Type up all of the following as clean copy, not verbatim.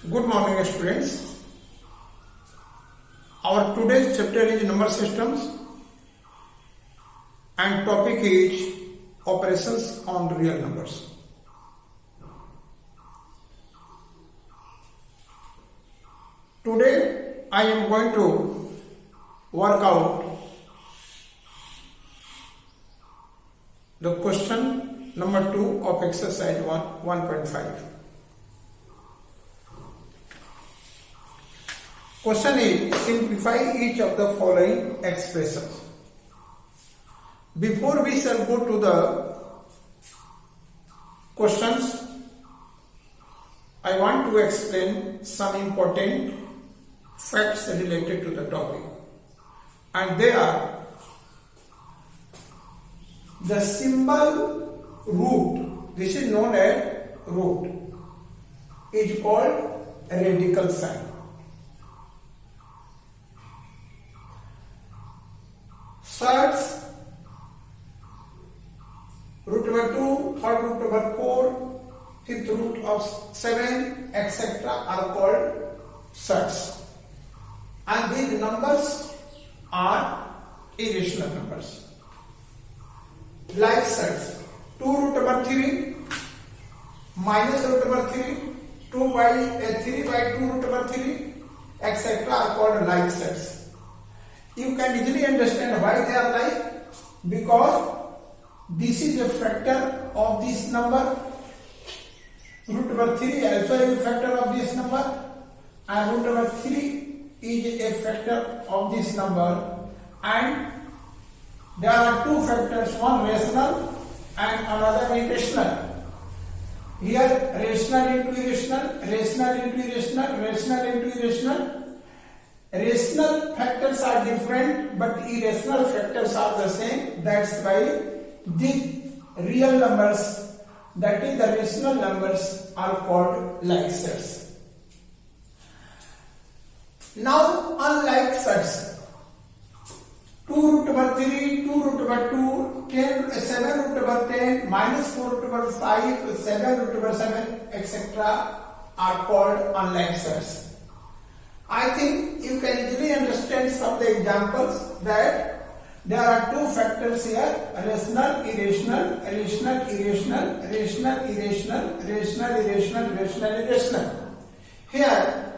Good morning, students. Our today's chapter is number systems and topic is operations on real numbers. Today I am going to work out the question number 2 of exercise 1.5. Question is, simplify each of the following expressions. Before we shall go to the questions, I want to explain some important facts related to the topic. And they are the symbol root, this is known as root, is called radical sign. Surds, root over 2, third root over 4, fifth root of 7, etc. are called surds. And these numbers are irrational numbers. Like surds, 2 root over 3, minus root over 3, 3 by 2 root over 3, etc. are called like surds. You can easily understand why they are like, because this is a factor of this number, root over 3 also is a factor of this number, and root over 3 is a factor of this number, and there are two factors, one rational and another irrational. Here rational into irrational, rational into irrational, rational into irrational. Rational factors are different, but irrational factors are the same. That's why the real numbers, that is the rational numbers, are called like surds. Now, unlike surds, 2 root over 3, 2 root over 2, 7 root over 10, minus 4 root over 5, 7 root over 7, etc. are called unlike surds. I think you can easily understand from the examples that there are two factors here, rational, irrational, rational, irrational, rational, irrational, rational, irrational, rational, irrational. Here,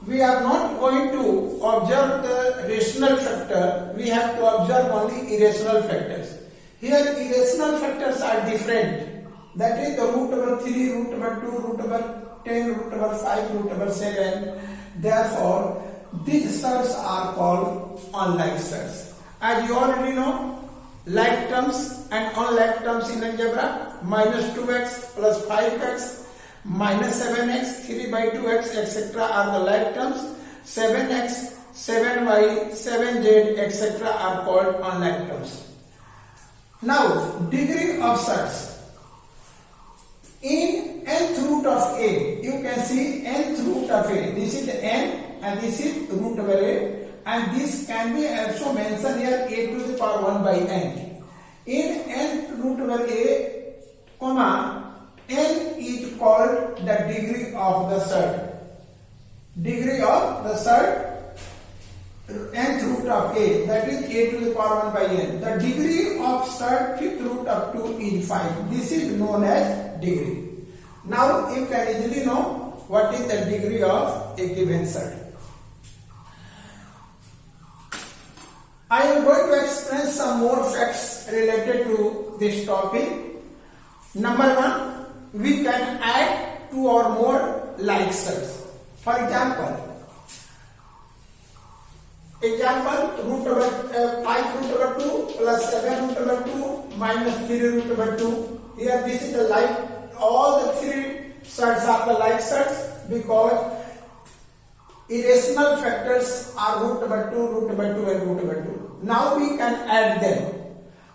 we are not going to observe the rational factor, we have to observe only irrational factors. Here, irrational factors are different. That is the root over 3, root over 2, root over 10, root over 5, root over 7. Therefore, these surds are called unlike surds. As you already know, like terms and unlike terms in algebra, minus 2x plus 5x, minus 7x, 3 by 2x, etc. are the like terms. 7x, 7y, 7z, etc. are called unlike terms. Now, degree of surds. In nth root of a, you can see nth root of a. This is n and this is root over a, and this can be also mentioned here a to the power 1 by n. In nth root over a, comma, n is called the degree of the surd. Degree of the surd, nth root of a, that is a to the power 1 by n. The degree of surd fifth root of 2 is 5. This is known as degree. Now you can easily know what is the degree of a given surd. I am going to explain some more facts related to this topic. Number 1, we can add 2 or more like surds. For example, root over 5 root over 2 plus 7 root over 2 minus 3 root over 2. Here this is the like, all the 3 surds are the like surds because irrational factors are root over 2, root over 2 and root over 2. Now we can add them,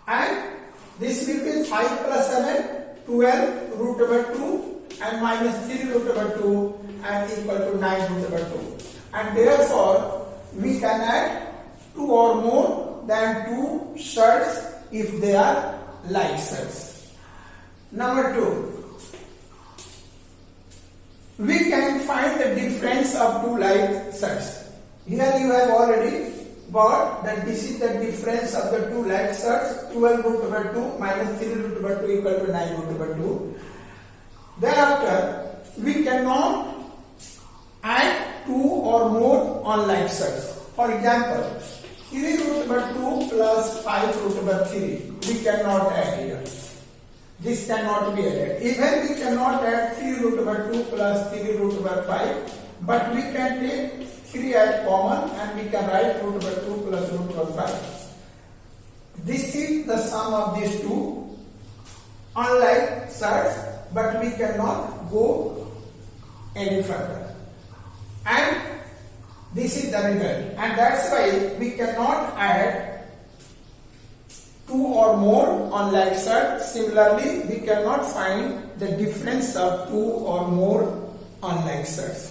and this will be 5 plus 7, 12 root over 2 and minus 3 root over 2 and equal to 9 root over 2. And therefore, we can add 2 or more than 2 surds if they are like surds. Number 2, we can find difference of two like sets. Here you have already got that this is the difference of the two like sets. 12 root over 2 minus 3 root over 2 equal to 9 root over 2. Thereafter, we cannot add 2 or more unlike sets. For example, 3 root over 2 plus 5 root over 3. We cannot add here. This cannot be added. Even we cannot add 3 root over 2 plus 3 root over 5. But we can take 3 as common and we can write root over 2 plus root over 5. This is the sum of these two unlike sets, but we cannot go any further. And this is the result. And that's why we cannot add 2 or more unlike sets. Similarly, we cannot find the difference of 2 or more unlike sets.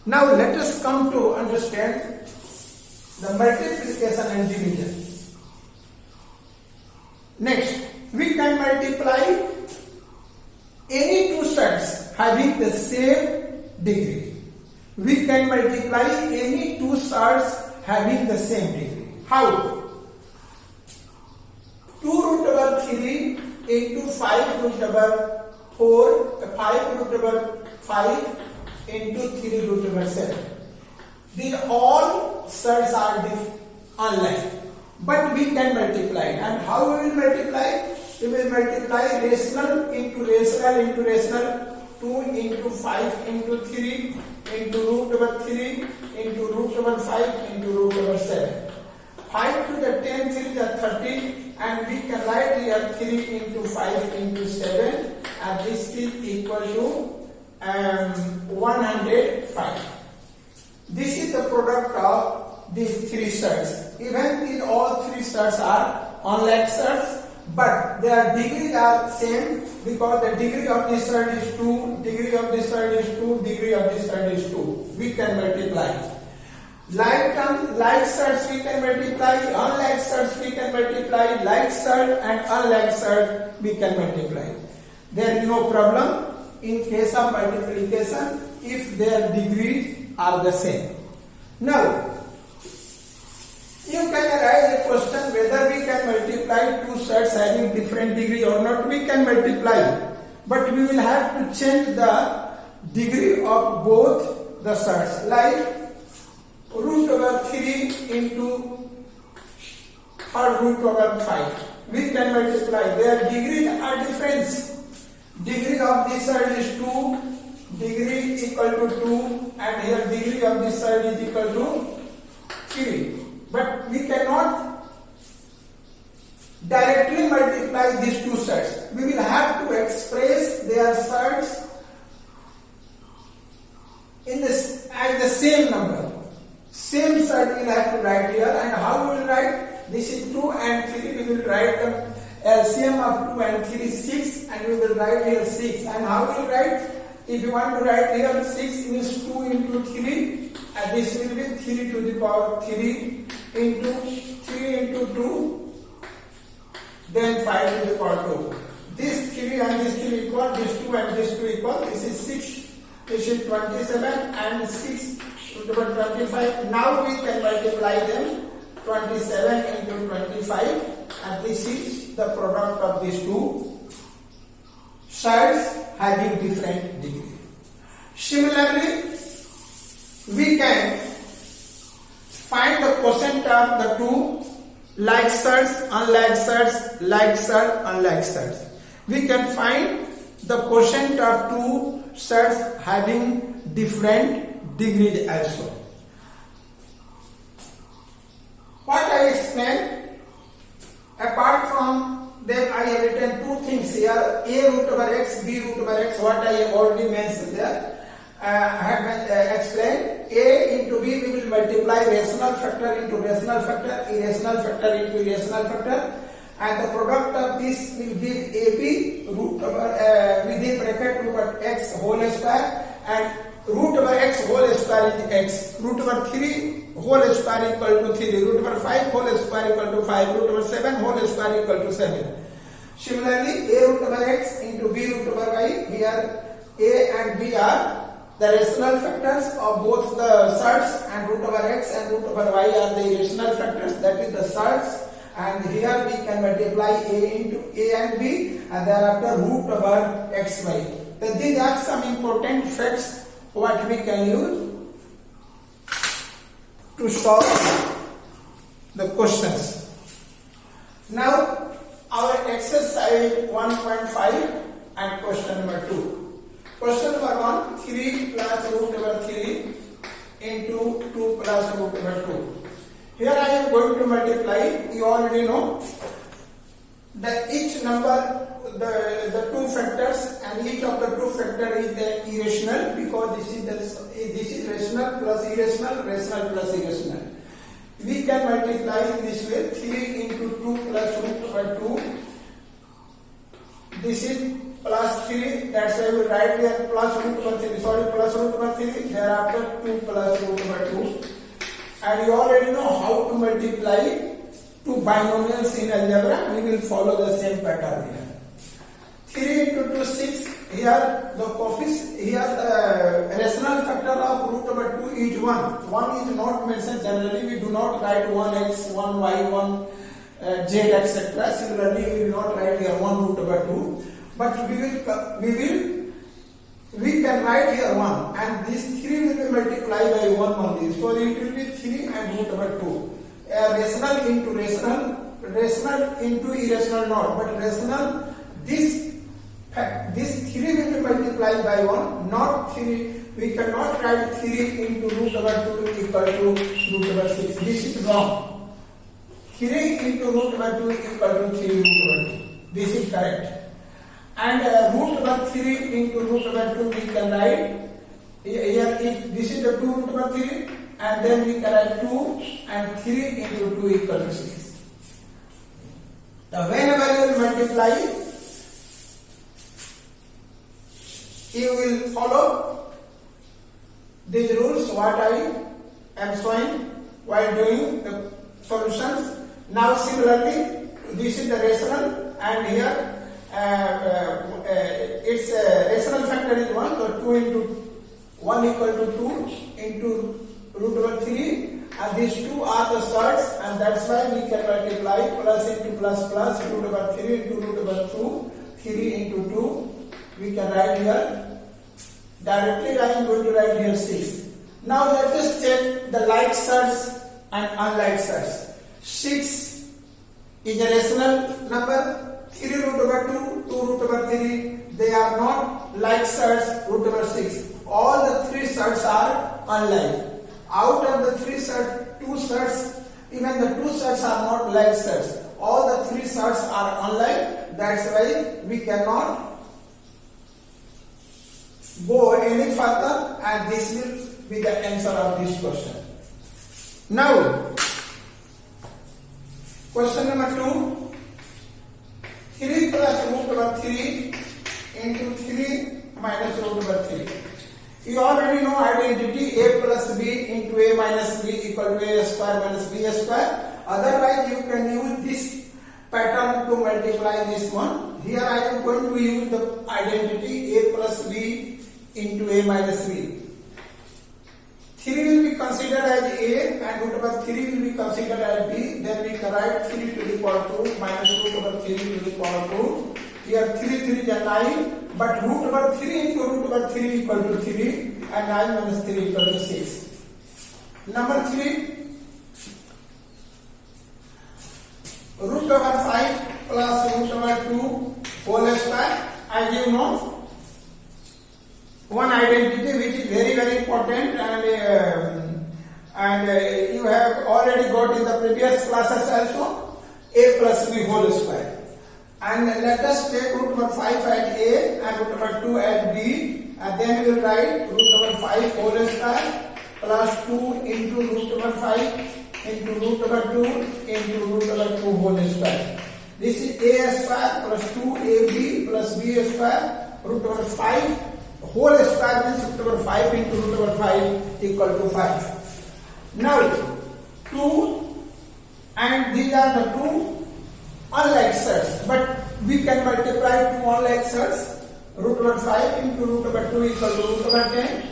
Now let us come to understand the multiplication and division. Next, we can multiply any two sets having the same degree. We can multiply any two sets having the same degree. How? 2 root over 3 into 5 root over 4, 5 root over 5 into 3 root over 7. These all sets are unlike, but we can multiply. And how we will multiply? We will multiply rational into rational into rational. 2 into 5 into 3 into root over 3 into root over 5 into root over 7. 5 to the 10 3 is 30, and we can write here 3 into 5 into 7, and this is equal to 105. This is the product of these three sets. Even if all three sets are unlike sets, but their degrees are same, because the degree of this set is 2, degree of this set is 2, degree of this set is 2. We can multiply. Like sets we can multiply, unlike sets we can multiply, like set and unlike set we can multiply. There is no problem in case of multiplication if their degrees are the same. Now, you can arise a question whether we can multiply two sets having different degree or not. We can multiply, but we will have to change the degree of both the sets, like root over 3 into third root over 5. We can multiply. Their degrees are different. Degree of this side is 2, degree equal to 2, and here degree of this side is equal to 3. But we cannot directly multiply these two sets. We will have to express their sets in this at the same number. Same set we will have to write here, and how we will write? This is 2 and 3. We will write the LCM of 2 and 3 is 6, and we will write here 6. And how we will write? If you want to write here 6 means 2 into 3, and this will be 3 to the power 3 into 3 into 2, then 5 to the power 2. This 3 and this 3 equal, this 2 and this 2 equal, this is 6, this is 27 and 6 to the power 25. Now we can multiply them, 27 into 25, and this is the product of these two sets having different degree. Similarly, we can find the quotient of the two like sets, unlike sets, like set, unlike sets. We can find the quotient of two sets having different degrees also. What I explained, apart from that, I have written two things here: a root over x, b root over x. What I have already mentioned there. I have explained. A into b, we will multiply rational factor into rational factor, irrational factor into irrational factor, and the product of this will give ab root over within bracket root over x whole square, and root over x whole square is x. Root over 3 whole square equal to 3. Root over 5 whole square equal to 5. Root over 7 whole square equal to 7. Similarly, a root over x into b root over y. Here a and b are The rational factors of both the surds and root over x and root over y are the rational factors, that is the surds, and here we can multiply a into a and b and thereafter root over xy. So these are some important facts what we can use to solve the questions. Now our exercise 1.5 and question number 2. Question number 1, 3 plus root over 3 into 2 plus root over 2. Here I am going to multiply. You already know that each number, the two factors, and each of the two factor is the irrational, because this is rational plus irrational, rational plus irrational. We can multiply in this way: 3 into 2 plus root over 2. This is plus 3, that's why we write here plus root over 3, plus root over 3, thereafter 2 plus root over 2. And you already know how to multiply two binomials in algebra. We will follow the same pattern here. 3 into 2, 6. Here the coefficient, here the rational factor of root over 2 is 1. 1 is not mentioned generally. We do not write 1x, 1y, 1 z, etc. Similarly, we will not write here 1 root over 2. But we can write here 1, and this 3 will be multiplied by 1 only. So it will be 3 and root over 2. Rational into rational, rational into irrational not, but rational, this 3 will be multiplied by 1, not 3. We cannot write 3 into root over 2 equal to root over 6. This is wrong. 3 into root over 2 equal to 3 root over 2. This is correct. And root over 3 into root over 2 we can write here, if this is the 2 root over 3, and then we can write 2 and 3 into 2 equal to 6. Now whenever you will multiply, you will follow these rules what I am showing while doing the solutions. Now similarly, this is the rational, and here its rational factor is 1, so 2 into 1 equal to 2 into root over 3, and these two are the surds, and that's why we can multiply plus into plus plus, root over 3 into root over 2, 3 into 2, we can write here, directly I am going to write here 6. Now let us check the like surds and unlike surds. 6 is a rational number, 3 root over 2, 2 root over 3, they are not like surds, root over 6. All the 3 surds are unlike. Out of the 3 surds, 2 surds, even the 2 surds are not like surds. All the 3 surds are unlike. That's why we cannot go any further, and this will be the answer of this question. Now, question number 2. 3 plus root over 3 into 3 minus root over 3. You already know identity: a plus b into a minus b equal to a square minus b square. Otherwise, you can use this pattern to multiply this one. Here I am going to use the identity a plus b into a minus b. 3 will be considered as a and root over 3 will be considered as b. Then we can write 3 to the power 2 minus root over 3 to the power 2. Here 3 3 is 9, but root over 3 into root over 3 equal to 3, and 9 minus 3 equal to 6. Number 3, root over 5 plus root over 2 whole square. As you know, one identity which is very very important, and you have already got in the previous classes also, a plus b whole square. And let us take root over 5 at a and root over 2 at b, and then we will write root over 5 whole square plus 2 into root over 5 into root over 2 into root over 2 whole square. This is a square plus 2ab plus b square, root over 5 whole square means root over 5 into root over 5 equal to 5. Now 2, and these are the two unlike surds, but we can multiply two unlike surds. Root over 5 into root over 2 equal to root over 10,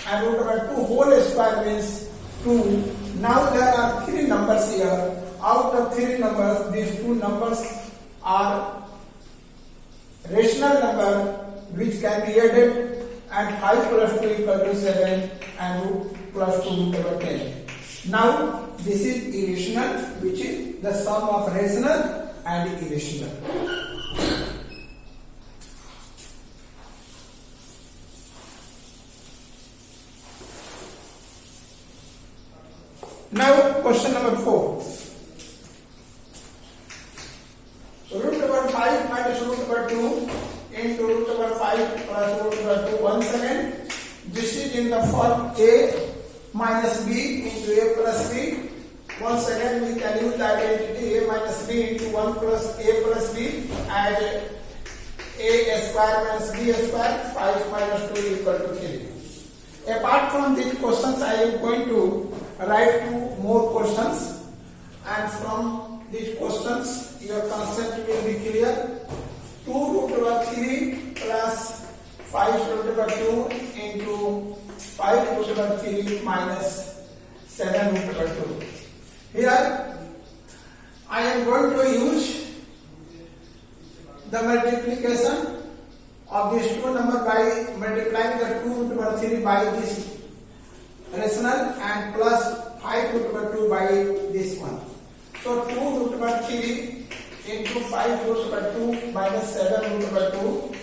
and root over 2 whole square means 2. Now there are 3 numbers here. Out of 3 numbers, these 2 numbers are rational number which can be added, and 5 plus 2 equal to 7 and root plus 2 root over 10. Now this is irrational, which is the sum of rational and irrational. Now question number 4. Root over 5 minus root over 2 into root over 5 plus root over 2. Once again, this is in the form a minus b into a plus b. Once again, we can use the identity a minus b into 1 plus a plus b, and a square minus b square. 5 minus 2 equal to 3. Apart from these questions, I am going to write 2 more questions, and from these questions your concept will be clear. 2 root over 3 plus 5 root over 2 into 5 root over 3 minus 7 root over 2. Here I am going to use the multiplication of these 2 numbers by multiplying the 2 root over 3 by this rational and plus 5 root over 2 by this one. So 2 root over 3 into 5 root over 2 minus 7 root over 2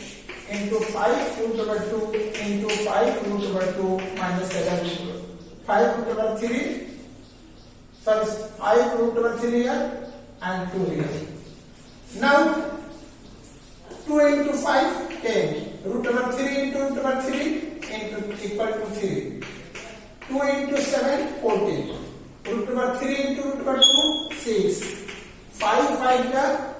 into 5 root over 2 into 5 root over 2 minus 7 root over 2. 5 root over 3, sorry, 5 root over 3 here and 2 here. Now 2 into 5, 10. Root over 3 into root over 3 into equal to 3. 2 into 7, 14. Root over 3 into root over 2, 6. 5 here,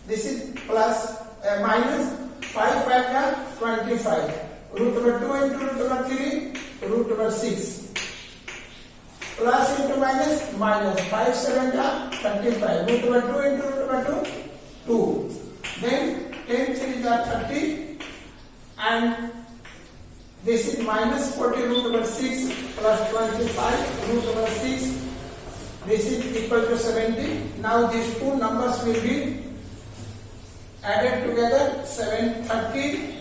this is plus minus 5 here, 25. Root over 2 into root over 3, root over 6. Plus into minus, minus 5 7 25. Root over 2 into root over 2, 2. Then 10 3 is 30, and this is minus 40 root over 6 plus 25 root over 6. This is equal to 70. Now these 2 numbers will be added together. 730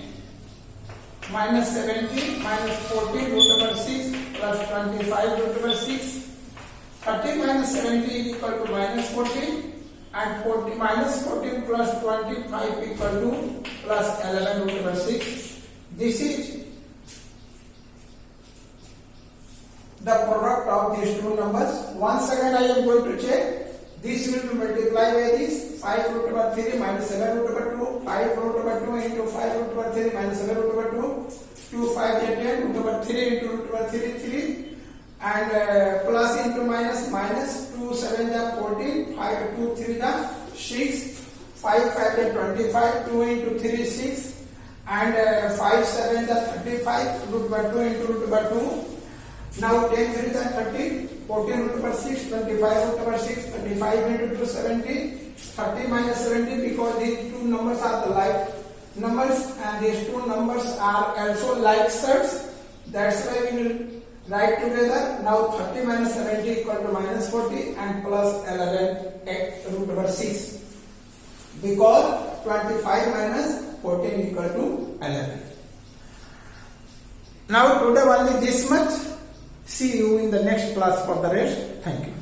minus 70 minus 40 root over 6 plus 25 root over 6. 30 minus 70 is equal to minus 40, and 40 minus 14 plus 25 equal to plus 11 root over 6. This is the product of these 2 numbers. Once again I am going to check. This will be multiplied by this 5 root over 3 minus 7 root over 2, 5 root over 2 into 5 root over 3 minus 7 root over 2, 2 5 10 root over 3 into root over 3 3, and plus into minus, minus 2 7 14, 5 2 3 6, 5 5 25, 2 into 3 6, and 5 7 35, root over 2 into root over 2. Now 10 3 30, 14 root over 6, 25 root over 6, 25 into 2 70, 30 minus 70, because these 2 numbers are the like numbers and these 2 numbers are also like sets. That's why we will write together. Now 30 minus 70 equal to minus 40 and plus 11 at root over 6, because 25 minus 14 equal to 11. Now today only this much. See you in the next class for the rest. Thank you.